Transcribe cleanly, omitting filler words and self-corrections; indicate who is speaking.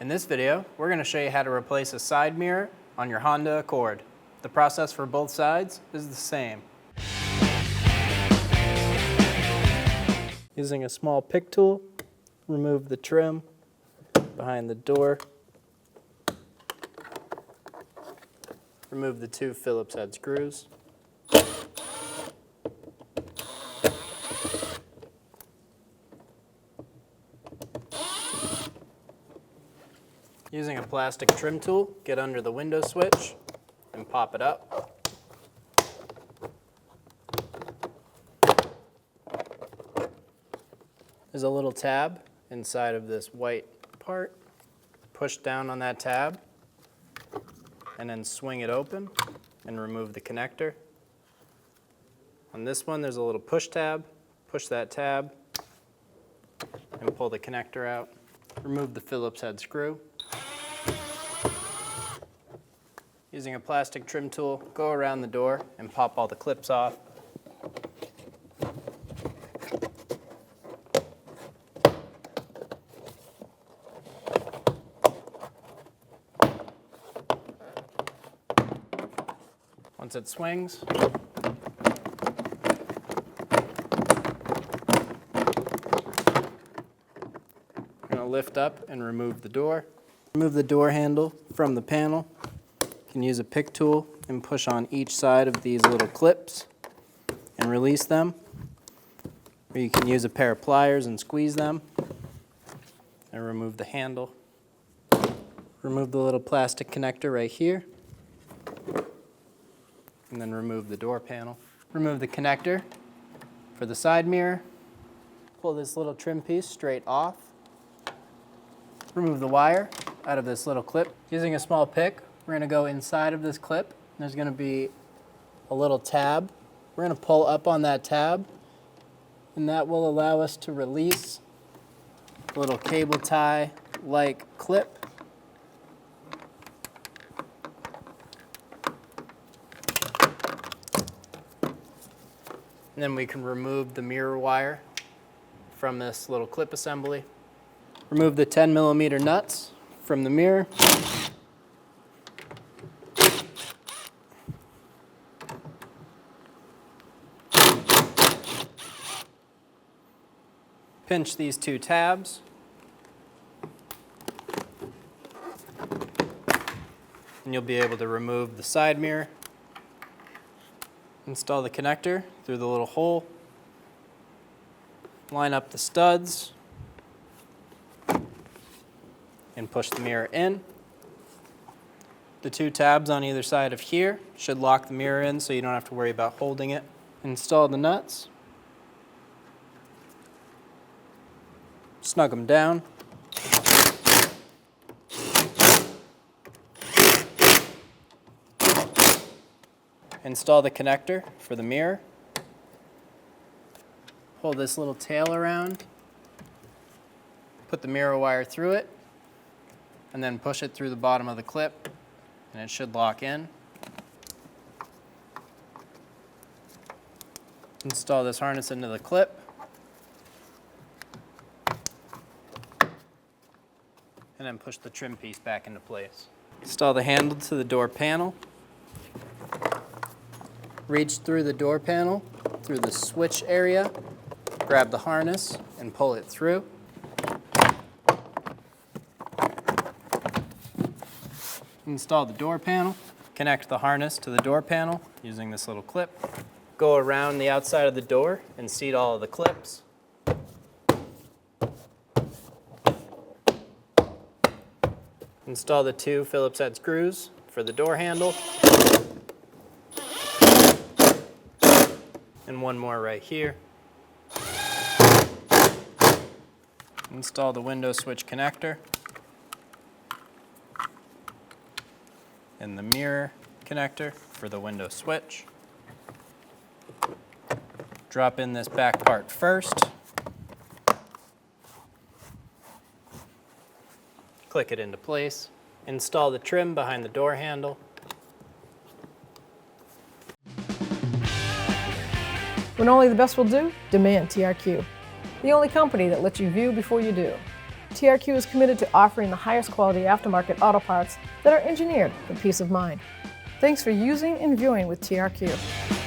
Speaker 1: In this video, we're going to show you how to replace a side mirror on your Honda Accord. The process for both sides is the same. Using a small pick tool, remove the trim behind the door. Remove the two Phillips head screws. Using a plastic trim tool, get under the window switch and pop it up. There's a little tab inside of this white part. Push down on that tab and then swing it open and remove the connector. On this one, there's a little push tab. Push that tab and pull the connector out. Remove the Phillips head screw. Using a plastic trim tool, go around the door and pop all the clips off. Once it swings, we're going to lift up and remove the door. Remove the door handle from the panel. You can use a pick tool and push on each side of these little clips and release them. Or you can use a pair of pliers and squeeze them and remove the handle. Remove the little plastic connector right here and then remove the door panel. Remove the connector for the side mirror. Pull this little trim piece straight off. Remove the wire out of this little clip. Using a small pick, we're going to go inside of this clip. There's going to be a little tab. We're going to pull up on that tab, and that will allow us to release a little cable tie-like clip. And then we can remove the mirror wire from this little clip assembly. Remove the 10mm nuts from the mirror. Pinch these two tabs. And you'll be able to remove the side mirror. Install the connector through the little hole. Line up the studs and push the mirror in. The two tabs on either side of here should lock the mirror in so you don't have to worry about holding it. Install the nuts. Snug them down. Install the connector for the mirror. Pull this little tail around. Put the mirror wire through it, and then push it through the bottom of the clip, and it should lock in. Install this harness into the clip. And then push the trim piece back into place. Install the handle to the door panel. Reach through the door panel, through the switch area, grab the harness and pull it through. Install the door panel. Connect the harness to the door panel using this little clip. Go around the outside of the door and seat all of the clips. Install the two Phillips head screws for the door handle. And one more right here. Install the window switch connector. And the mirror connector for the window switch. Drop in this back part first. Click it into place. Install the trim behind the door handle.
Speaker 2: When only the best will do, demand TRQ. The only company that lets you view before you do. TRQ is committed to offering the highest quality aftermarket auto parts that are engineered for peace of mind. Thanks for using and viewing with TRQ.